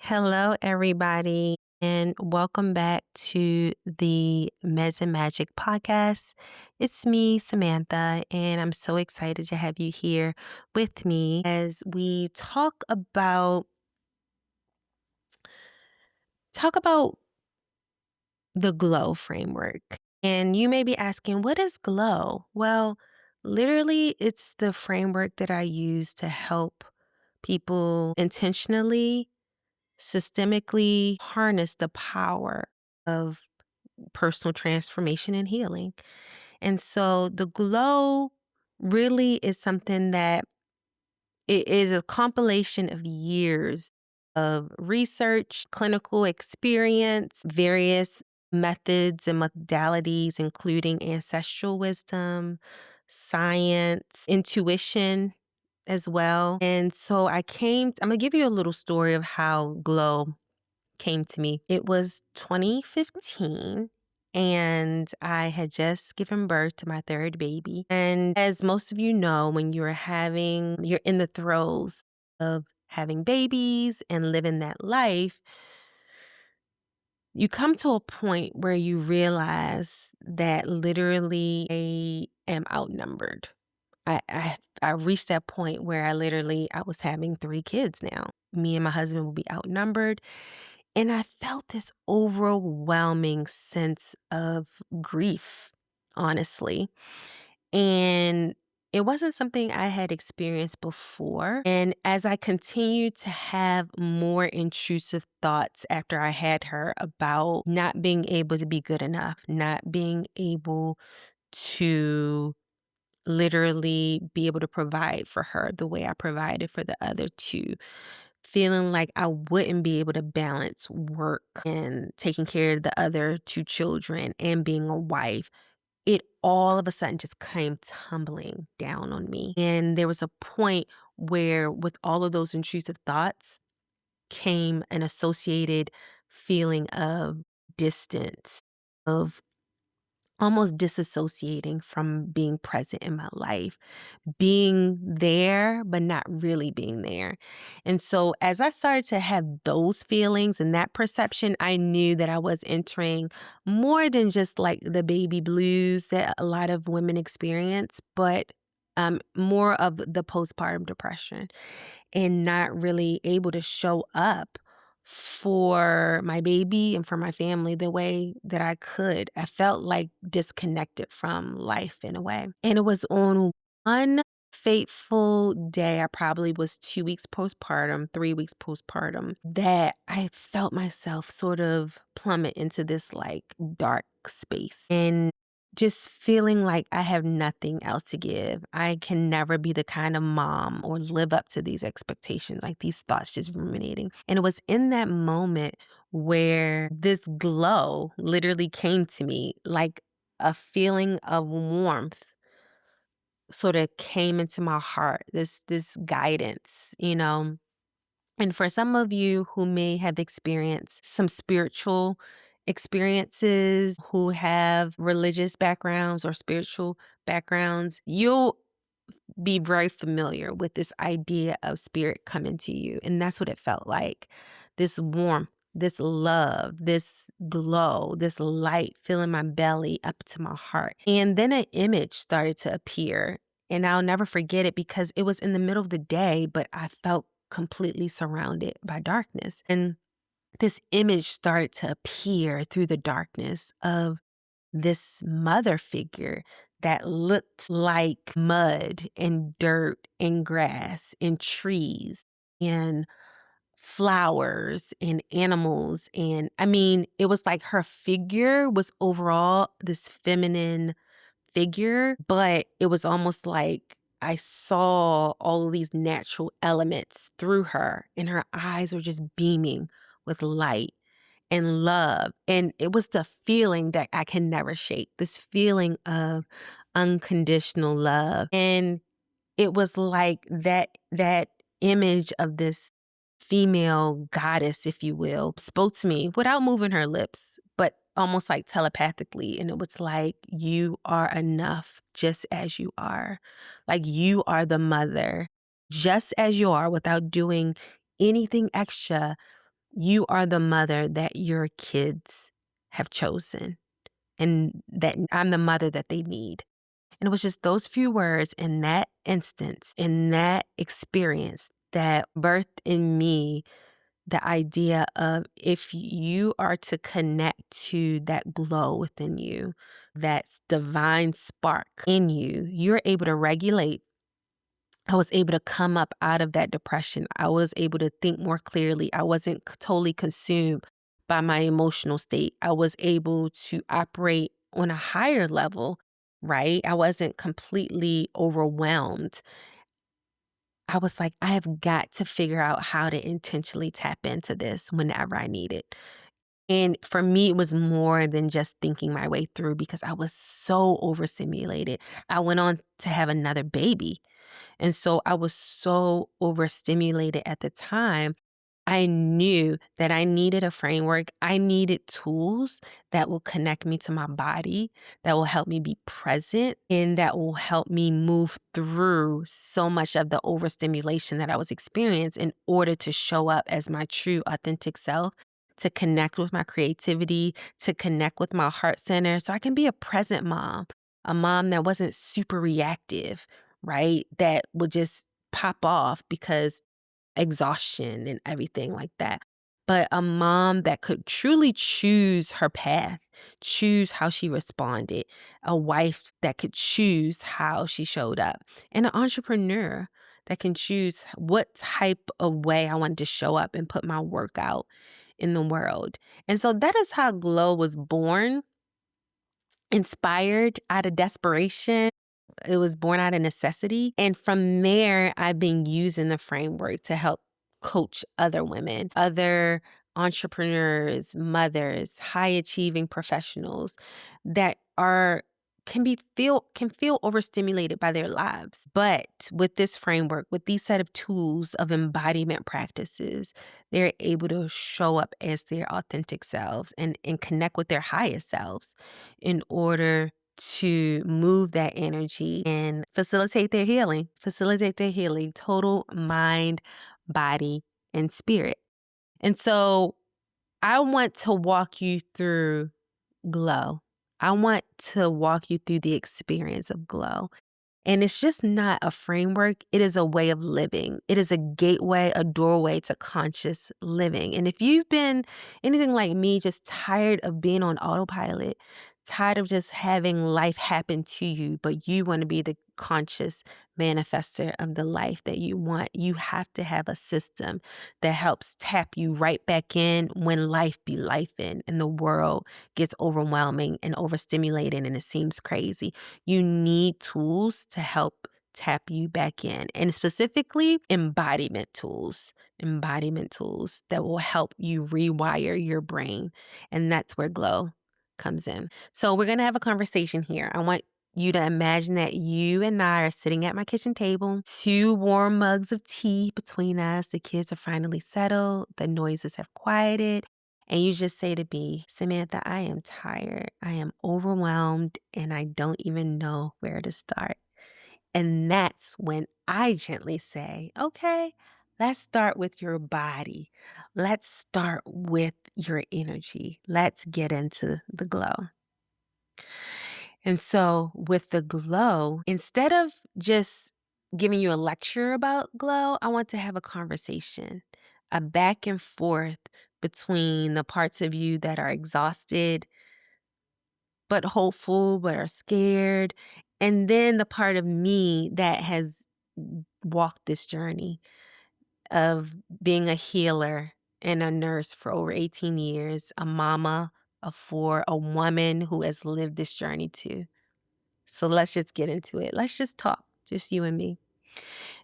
Hello, everybody, and welcome back to the Meds and Magic podcast. It's me, Samantha, and I'm so excited to have you here with me as we talk about the glow framework. And you may be asking, what is glow? Well, literally, it's the framework that I use to help people intentionally systemically harness the power of personal transformation and healing. And so the glow really is something that it is a compilation of years of research, clinical experience, various methods and modalities, including ancestral wisdom, science, intuition as well. And so I'm going to give you a little story of how glow came to me. It was 2015 and I had just given birth to my third baby. And as most of you know, when you're in the throes of having babies and living that life, you come to a point where you realize that literally I am outnumbered. I reached that point where I was having three kids now. Me and my husband will be outnumbered. And I felt this overwhelming sense of grief, honestly. And it wasn't something I had experienced before. And as I continued to have more intrusive thoughts after I had her about not being able to be good enough, not being able to literally be able to provide for her the way I provided for the other two, feeling like I wouldn't be able to balance work and taking care of the other two children and being a wife. It all of a sudden just came tumbling down on me. And there was a point where, with all of those intrusive thoughts, came an associated feeling of distance, of almost disassociating from being present in my life, being there, but not really being there. And so as I started to have those feelings and that perception, I knew that I was entering more than just like the baby blues that a lot of women experience, but more of the postpartum depression and not really able to show up for my baby and for my family the way that I could. I felt like disconnected from life in a way. And it was on one fateful day, I probably was 2 weeks postpartum, 3 weeks postpartum, that I felt myself sort of plummet into this like dark space. And just feeling like I have nothing else to give. I can never be the kind of mom or live up to these expectations, like these thoughts just ruminating. And it was in that moment where this glow literally came to me, like a feeling of warmth sort of came into my heart, this guidance, and for some of you who may have experienced some spiritual experiences, who have religious backgrounds or spiritual backgrounds, you'll be very familiar with this idea of spirit coming to you. And that's what it felt like. This warmth, this love, this glow, this light filling my belly up to my heart. And then an image started to appear. And I'll never forget it because it was in the middle of the day, but I felt completely surrounded by darkness. And this image started to appear through the darkness of this mother figure that looked like mud and dirt and grass and trees and flowers and animals. And I mean, it was like her figure was overall this feminine figure, but it was almost like I saw all of these natural elements through her, and her eyes were just beaming with light and love. And it was the feeling that I can never shake, this feeling of unconditional love. And it was like that image of this female goddess, if you will, spoke to me without moving her lips, but almost like telepathically. And it was like, you are enough just as you are. Like you are the mother just as you are without doing anything extra You are the mother that your kids have chosen, and that I'm the mother that they need. And it was just those few words in that instance, in that experience, that birthed in me the idea of, if you are to connect to that glow within you, that divine spark in you, you're able to regulate. I was able to come up out of that depression. I was able to think more clearly. I wasn't totally consumed by my emotional state. I was able to operate on a higher level, right? I wasn't completely overwhelmed. I was like, I have got to figure out how to intentionally tap into this whenever I need it. And for me, it was more than just thinking my way through, because I was so overstimulated. I went on to have another baby. And so I was so overstimulated at the time. I knew that I needed a framework. I needed tools that will connect me to my body, that will help me be present, and that will help me move through so much of the overstimulation that I was experiencing, in order to show up as my true, authentic self, to connect with my creativity, to connect with my heart center, so I can be a present mom, a mom that wasn't super reactive, right? That would just pop off because exhaustion and everything like that. But a mom that could truly choose her path, choose how she responded, a wife that could choose how she showed up, and an entrepreneur that can choose what type of way I wanted to show up and put my work out in the world. And so that is how Glow was born, inspired out of desperation. It was born out of necessity. And from there, I've been using the framework to help coach other women, other entrepreneurs, mothers, high achieving professionals that are can feel overstimulated by their lives. But with this framework, with these set of tools of embodiment practices, they're able to show up as their authentic selves, and connect with their highest selves, in order to move that energy and facilitate their healing, total mind, body, and spirit. And so I want to walk you through Glow. I want to walk you through the experience of Glow. And it's just not a framework, it is a way of living. It is a gateway, a doorway to conscious living. And if you've been anything like me, just tired of being on autopilot, tired of just having life happen to you, but you want to be the conscious manifester of the life that you want, you have to have a system that helps tap you right back in when life be lifing and the world gets overwhelming and overstimulating and it seems crazy. You need tools to help tap you back in, and specifically embodiment tools that will help you rewire your brain. And that's where Glow comes in. So we're going to have a conversation here. I want you to imagine that you and I are sitting at my kitchen table, 2 warm mugs of tea between us. The kids are finally settled. The noises have quieted. And you just say to me, Samantha, I am tired. I am overwhelmed and I don't even know where to start. And that's when I gently say, okay, let's start with your body. Let's start with your energy. Let's get into the glow. And so with the glow, instead of just giving you a lecture about glow, I want to have a conversation, a back and forth between the parts of you that are exhausted, but hopeful, but are scared, and then the part of me that has walked this journey of being a healer and a nurse for over 18 years, a mama of 4, a woman who has lived this journey too. So let's just get into it. Let's just talk, just you and me.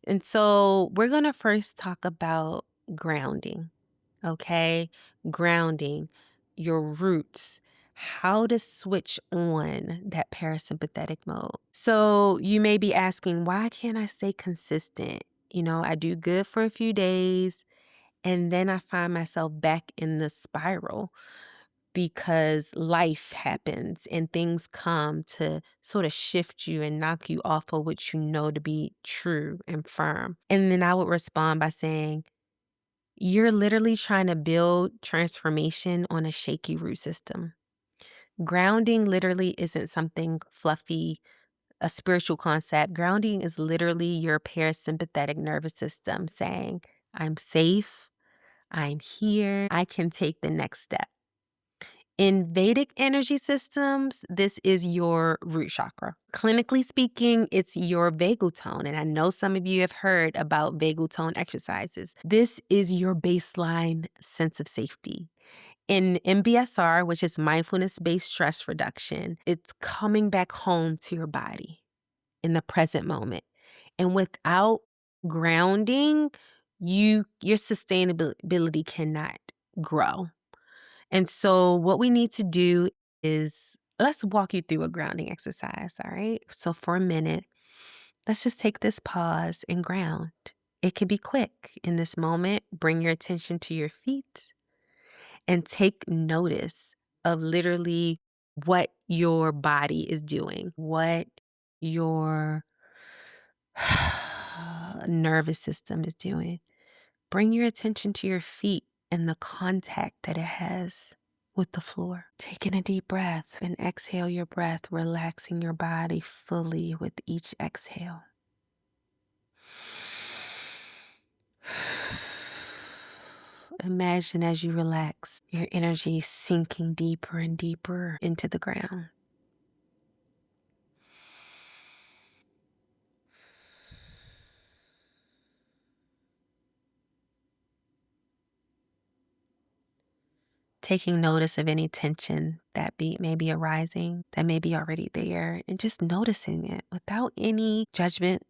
And so we're going to first talk about grounding, okay? Grounding, your roots, how to switch on that parasympathetic mode. So you may be asking, why can't I stay consistent? I do good for a few days and then I find myself back in the spiral, because life happens and things come to sort of shift you and knock you off of what you know to be true and firm. And then I would respond by saying, You're literally trying to build transformation on a shaky root system. Grounding literally isn't something fluffy, a spiritual concept. Grounding is literally your parasympathetic nervous system saying, I'm safe, I'm here, I can take the next step. In Vedic energy systems, this is your root chakra. Clinically speaking, it's your vagal tone. And I know some of you have heard about vagal tone exercises. This is your baseline sense of safety. In MBSR, which is mindfulness-based stress reduction, it's coming back home to your body in the present moment. And without grounding, your sustainability cannot grow. And so what we need to do is let's walk you through a grounding exercise, all right? So for a minute, let's just take this pause and ground. It can be quick. In this moment, bring your attention to your feet and take notice of literally what your body is doing, what your nervous system is doing. Bring your attention to your feet and the contact that it has with the floor. Taking a deep breath and exhale your breath, relaxing your body fully with each exhale. Imagine as you relax, your energy sinking deeper and deeper into the ground. Taking notice of any tension that may be arising, that may be already there, and just noticing it without any judgment,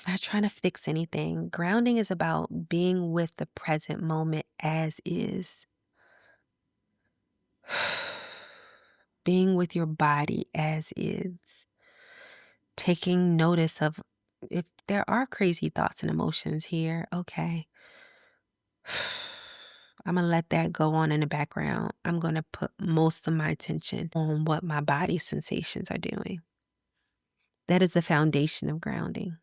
not trying to fix anything. Grounding is about being with the present moment as is. Being with your body as is. Taking notice of if there are crazy thoughts and emotions here, okay. I'm going to let that go on in the background. I'm going to put most of my attention on what my body sensations are doing. That is the foundation of grounding.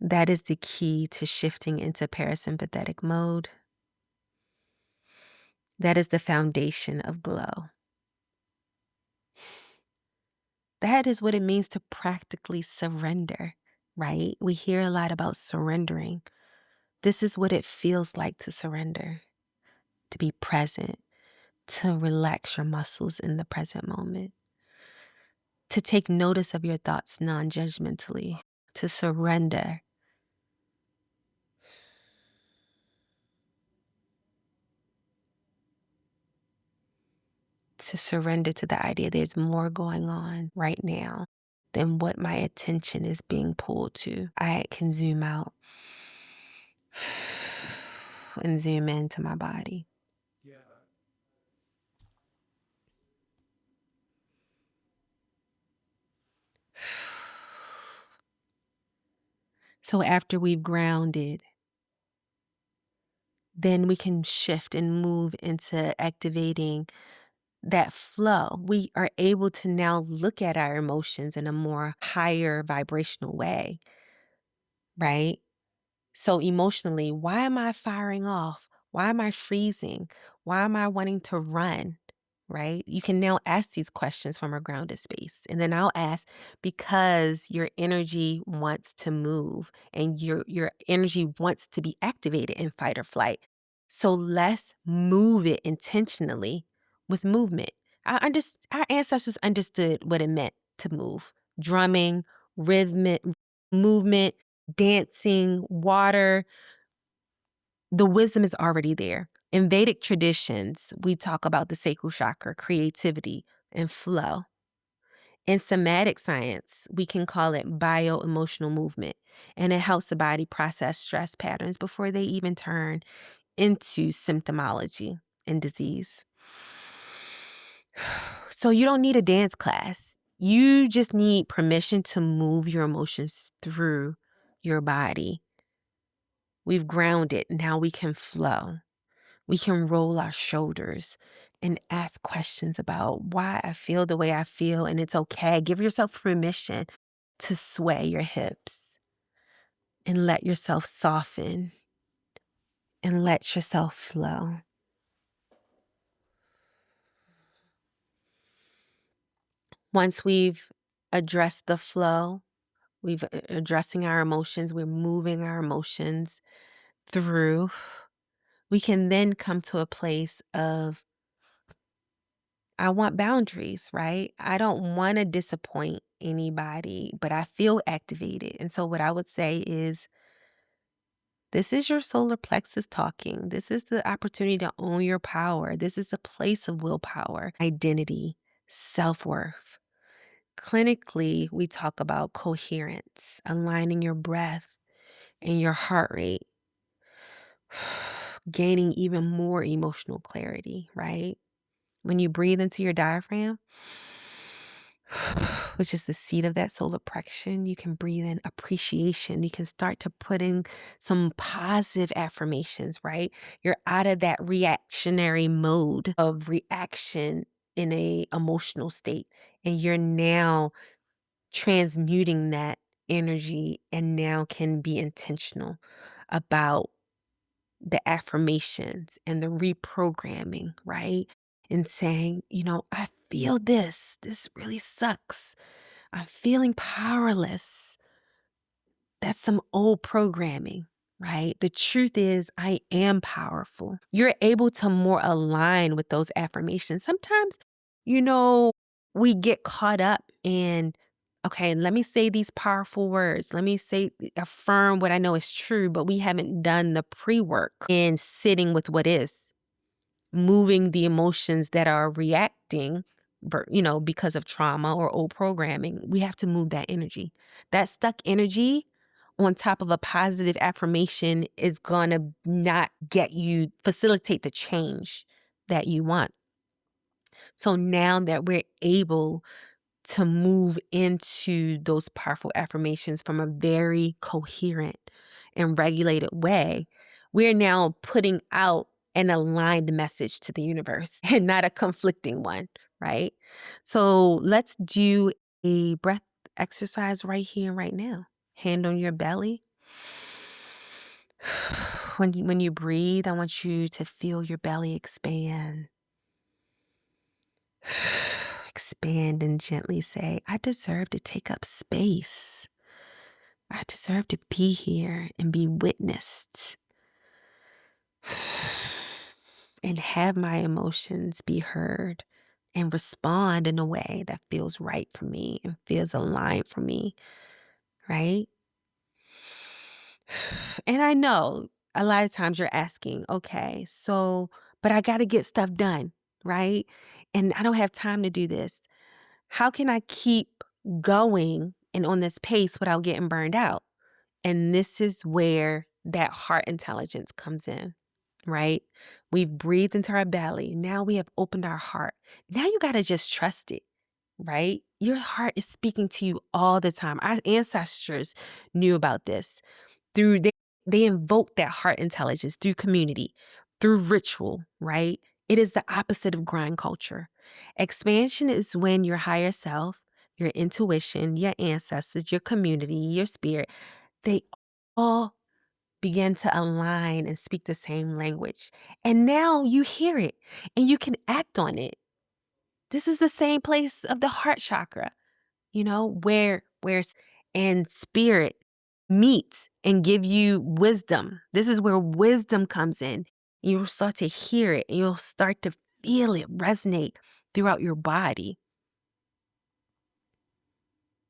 That is the key to shifting into parasympathetic mode. That is the foundation of glow. That is what it means to practically surrender, right? We hear a lot about surrendering. This is what it feels like to surrender, to be present, to relax your muscles in the present moment, to take notice of your thoughts non-judgmentally, to surrender. To surrender to the idea there's more going on right now than what my attention is being pulled to. I can zoom out and zoom into my body. So after we've grounded, then we can shift and move into activating that flow. We are able to now look at our emotions in a more higher vibrational way, right? So emotionally, why am I firing off? Why am I freezing? Why am I wanting to run? Right? You can now ask these questions from a grounded space. And then I'll ask because your energy wants to move and your energy wants to be activated in fight or flight. So let's move it intentionally with movement. Our ancestors understood what it meant to move. Drumming, rhythmic movement, dancing, water, the wisdom is already there. In Vedic traditions, we talk about the sacral chakra, creativity, and flow. In somatic science, we can call it bio-emotional movement, and it helps the body process stress patterns before they even turn into symptomology and disease. So you don't need a dance class. You just need permission to move your emotions through your body. We've grounded. Now we can flow. We can roll our shoulders and ask questions about why I feel the way I feel, and it's okay. Give yourself permission to sway your hips and let yourself soften and let yourself flow. Once we've addressed the flow, we've addressing our emotions, we're moving our emotions through, we can then come to a place of, I want boundaries, right? I don't want to disappoint anybody, but I feel activated. And so what I would say is, this is your solar plexus talking. This is the opportunity to own your power. This is a place of willpower, identity, self-worth. Clinically, we talk about coherence, aligning your breath and your heart rate, gaining even more emotional clarity, right? When you breathe into your diaphragm, which is the seat of that solar plexus, you can breathe in appreciation. You can start to put in some positive affirmations, right? You're out of that reactionary mode of reaction in a emotional state, and you're now transmuting that energy and now can be intentional about the affirmations and the reprogramming, right? And saying, I feel this. This really sucks. I'm feeling powerless. That's some old programming, right? The truth is, I am powerful. You're able to more align with those affirmations. Sometimes, you know, we get caught up in, okay, let me say these powerful words. Let me say, affirm what I know is true, but we haven't done the pre work in sitting with what is, moving the emotions that are reacting, because of trauma or old programming. We have to move that energy. That stuck energy on top of a positive affirmation is going to not facilitate the change that you want. So now that we're able to move into those powerful affirmations from a very coherent and regulated way, we're now putting out an aligned message to the universe and not a conflicting one, right? So let's do a breath exercise right here and right now. Hand on your belly. When you breathe, I want you to feel your belly expand. Expand and gently say, I deserve to take up space. I deserve to be here and be witnessed and have my emotions be heard and respond in a way that feels right for me and feels aligned for me, right? And I know a lot of times you're asking, okay, so, but I got to get stuff done, right? And I don't have time to do this. How can I keep going and on this pace without getting burned out? And this is where that heart intelligence comes in, right? We've breathed into our belly. Now we have opened our heart. Now you got to just trust it, right? Your heart is speaking to you all the time. Our ancestors knew about this through they invoke that heart intelligence through community, through ritual, right? It is the opposite of grind culture. Expansion is when your higher self, your intuition, your ancestors, your community, your spirit, they all begin to align and speak the same language. And now you hear it and you can act on it. This is the same place of the heart chakra, where and spirit meet and give you wisdom. This is where wisdom comes in. You'll start to hear it and you'll start to feel it resonate throughout your body.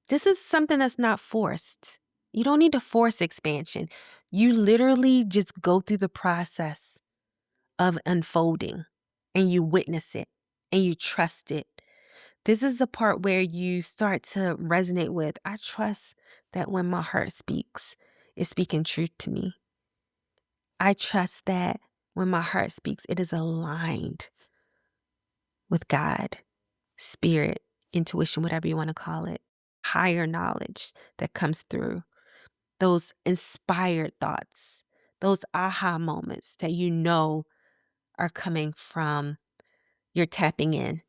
This is something that's not forced. You don't need to force expansion. You literally just go through the process of unfolding and you witness it and you trust it. This is the part where you start to resonate with, I trust that when my heart speaks, it's speaking truth to me. I trust that when my heart speaks, it is aligned with God, spirit, intuition, whatever you want to call it, higher knowledge that comes through, those inspired thoughts, those aha moments that are coming from your tapping in.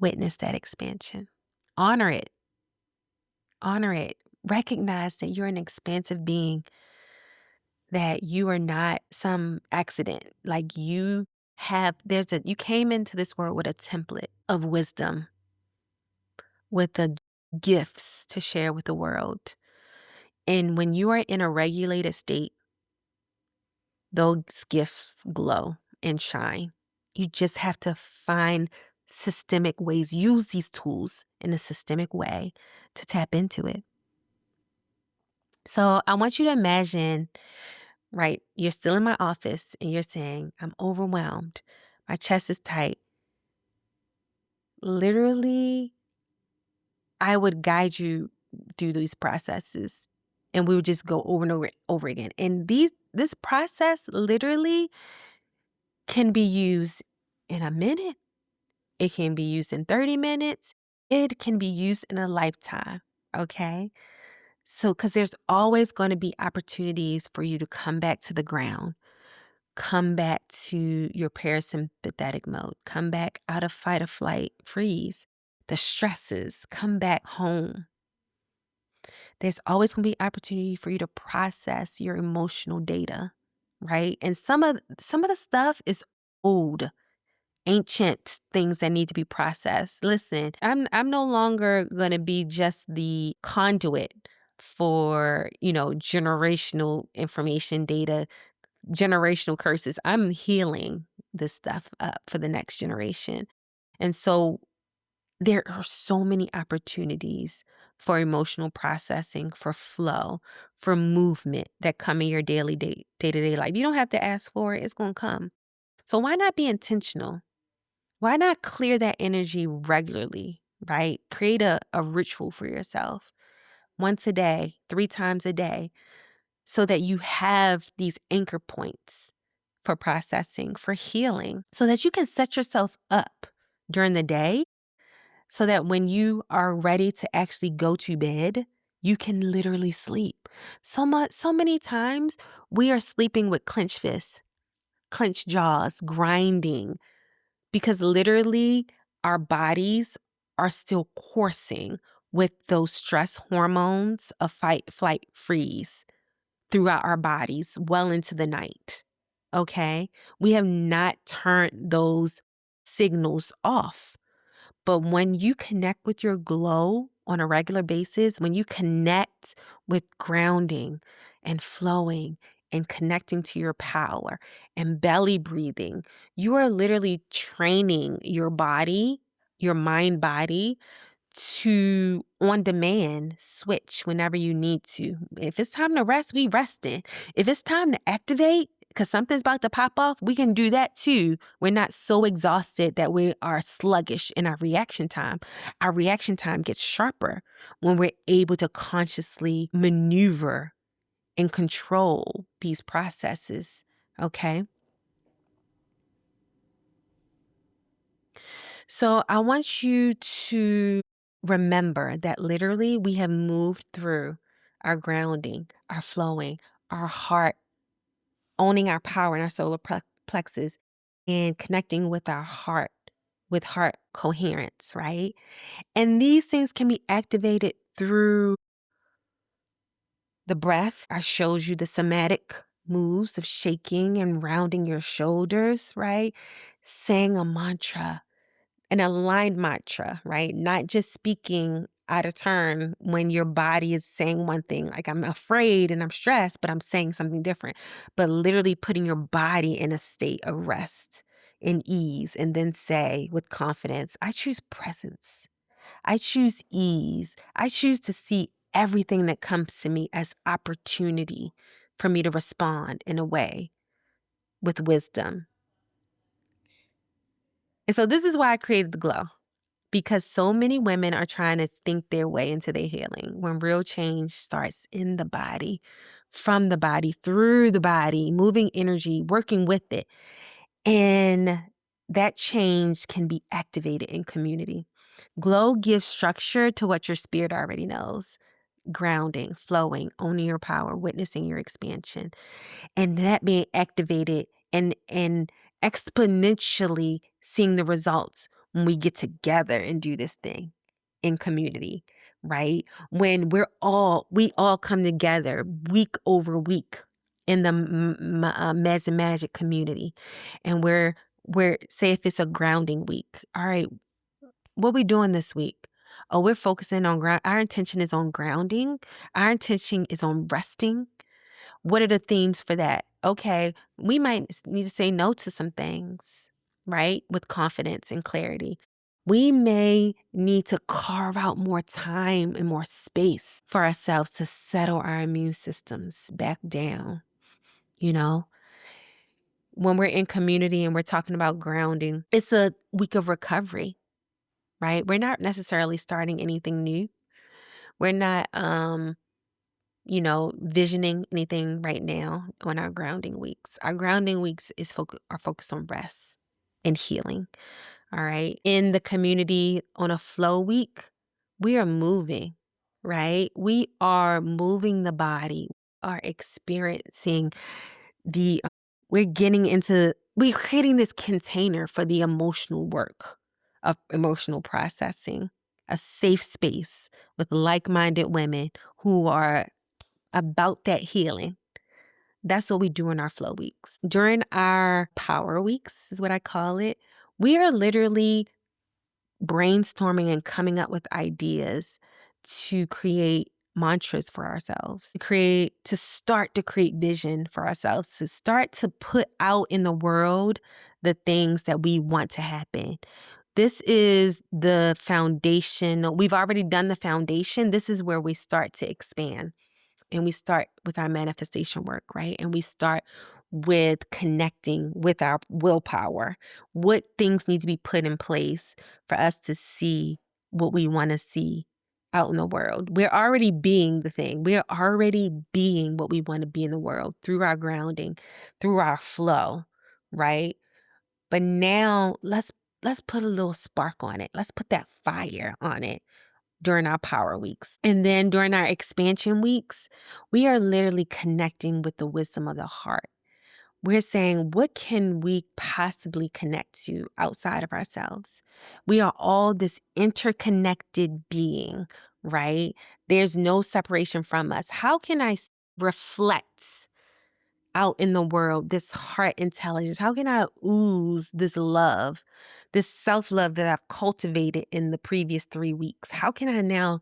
Witness that expansion. Honor it. Honor it. Recognize that you're an expansive being, that you are not some accident. Like you came into this world with a template of wisdom, with the gifts to share with the world. And when you are in a regulated state, those gifts glow and shine. You just have to find systemic ways, use these tools in a systemic way to tap into it. So I want you to imagine, right, you're still in my office and you're saying, I'm overwhelmed. My chest is tight. Literally, I would guide you through these processes and we would just go over and over again. And this process literally can be used in a minute. It can be used in 30 minutes. It can be used in a lifetime. Okay. So, because there's always going to be opportunities for you to come back to the ground, come back to your parasympathetic mode, come back out of fight or flight, freeze, the stresses, come back home. There's always going to be opportunity for you to process your emotional data, right? And some of the stuff is old, ancient things that need to be processed. Listen, I'm no longer going to be just the conduit for, generational information data, generational curses. I'm healing this stuff up for the next generation. And so there are so many opportunities for emotional processing, for flow, for movement that come in your daily day-to-day life. You don't have to ask for it. It's going to come. So why not be intentional? Why not clear that energy regularly, right? Create a ritual for yourself once a day, 3 times a day, so that you have these anchor points for processing, for healing, so that you can set yourself up during the day so that when you are ready to actually go to bed, you can literally sleep. So many times we are sleeping with clenched fists, clenched jaws, grinding, because literally our bodies are still coursing with those stress hormones of fight, flight, freeze throughout our bodies well into the night. Okay? We have not turned those signals off. But when you connect with your glow on a regular basis, when you connect with grounding and flowing and connecting to your power and belly breathing, you are literally training your body, your mind body, to on demand switch whenever you need to. If it's time to rest, we resting. If it's time to activate because something's about to pop off, we can do that too. We're not so exhausted that we are sluggish in our reaction time. Our reaction time gets sharper when we're able to consciously maneuver and control these processes. Okay. So I want you to remember that literally we have moved through our grounding, our flowing, our heart, owning our power in our solar plexus, and connecting with heart coherence, right? And these things can be activated through the breath. I showed you the somatic moves of shaking and rounding your shoulders, right? Saying a mantra, an aligned mantra, right? Not just speaking out of turn when your body is saying one thing, like I'm afraid and I'm stressed, but I'm saying something different. But literally putting your body in a state of rest and ease, and then say with confidence, I choose presence. I choose ease. I choose to see everything that comes to me as opportunity for me to respond in a way with wisdom. And so this is why I created the glow. Because so many women are trying to think their way into their healing when real change starts in the body, from the body, through the body, moving energy, working with it. And that change can be activated in community. Glow gives structure to what your spirit already knows. Grounding, flowing, owning your power, witnessing your expansion. And that being activated and exponentially seeing the results when we get together and do this thing in community, right? When we all come together week over week in the Meds and Magic community, and we're say if it's a grounding week, all right, what we doing this week? Oh, we're focusing on ground. Our intention is on grounding. Our intention is on resting. What are the themes for that? Okay, we might need to say no to some things, right? With confidence and clarity. We may need to carve out more time and more space for ourselves to settle our immune systems back down. You know, when we're in community and we're talking about grounding, it's a week of recovery, right? We're not necessarily starting anything new. We're not visioning anything right now on our grounding weeks. Our grounding weeks are focused on rest and healing. All right. In the community on a flow week, we are moving, right? We are moving the body, are experiencing we're creating this container for the emotional work of emotional processing, a safe space with like-minded women who are about that healing. That's what we do in our flow weeks. During our power weeks, is what I call it, we are literally brainstorming and coming up with ideas to create mantras for ourselves, to start to create vision for ourselves, to start to put out in the world the things that we want to happen. This is the foundation. We've already done the foundation. This is where we start to expand. And we start with our manifestation work, right? And we start with connecting with our willpower. What things need to be put in place for us to see what we want to see out in the world? We're already being the thing. We're already being what we want to be in the world through our grounding, through our flow, right? But now let's put a little spark on it. Let's put that fire on it during our power weeks. And then during our expansion weeks, we are literally connecting with the wisdom of the heart. We're saying, what can we possibly connect to outside of ourselves? We are all this interconnected being, right? There's no separation from us. How can I reflect out in the world this heart intelligence? How can I ooze this love, this self-love that I've cultivated in the previous 3 weeks? How can I now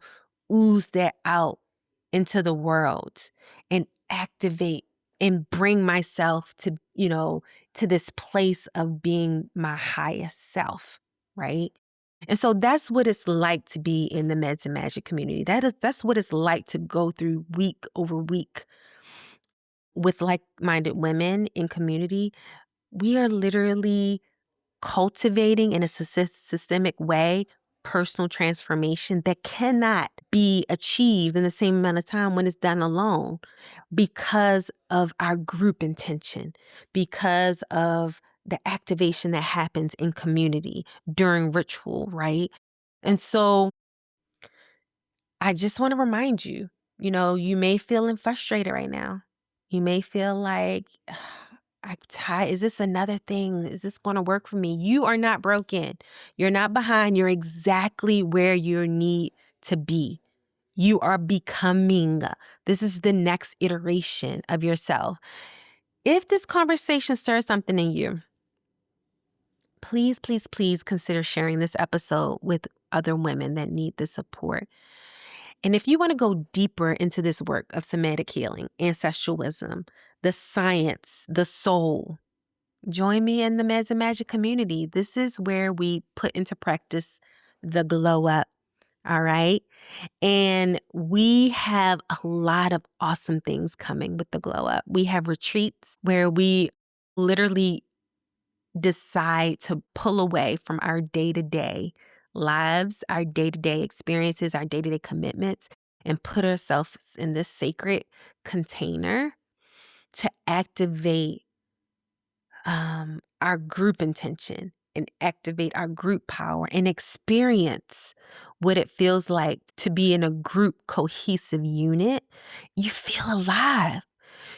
ooze that out into the world and activate and bring myself to this place of being my highest self, right? And so that's what it's like to be in the Meds and Magic community. That's what it's like to go through week over week with like-minded women in community. We are literally cultivating in a systemic way personal transformation that cannot be achieved in the same amount of time when it's done alone because of our group intention, because of the activation that happens in community during ritual, right? And so I just want to remind you, you may feel frustrated right now. You may feel like, I'm tired. Is this another thing? Is this going to work for me? You are not broken. You're not behind. You're exactly where you need to be. You are becoming. This is the next iteration of yourself. If this conversation stirs something in you, please, please, please consider sharing this episode with other women that need the support. And if you want to go deeper into this work of somatic healing, ancestral wisdom, the science, the soul, join me in the Meds and Magic community. This is where we put into practice the glow up. All right. And we have a lot of awesome things coming with the glow up. We have retreats where we literally decide to pull away from our day-to-day lives, our day-to-day experiences, our day-to-day commitments, and put ourselves in this sacred container to activate our group intention and activate our group power and experience what it feels like to be in a group cohesive unit. You feel alive.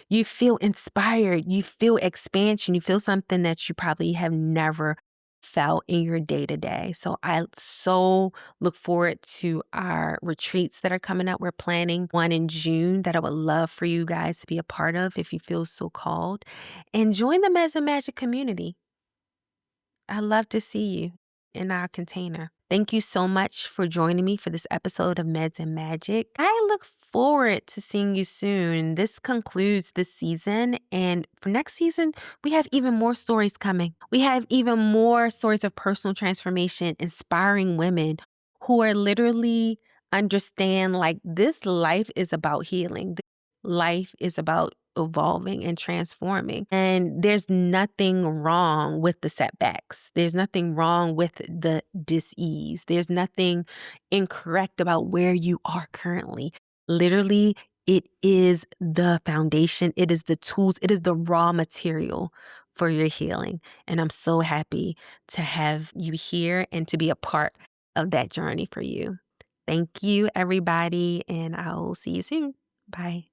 You feel inspired. You feel expansion. You feel something that you probably have never felt in your day to day. So I so look forward to our retreats that are coming up. We're planning one in June that I would love for you guys to be a part of if you feel so called. And join the Meds and Magic community. I love to see you in our container. Thank you so much for joining me for this episode of Meds and Magic. I look forward to seeing you soon. This concludes this season. And for next season, we have even more stories coming. We have even more stories of personal transformation, inspiring women who are literally understand like this life is about healing. Life is about evolving and transforming. And there's nothing wrong with the setbacks. There's nothing wrong with the dis-ease. There's nothing incorrect about where you are currently. Literally, it is the foundation. It is the tools. It is the raw material for your healing. And I'm so happy to have you here and to be a part of that journey for you. Thank you, everybody, and I'll see you soon. Bye.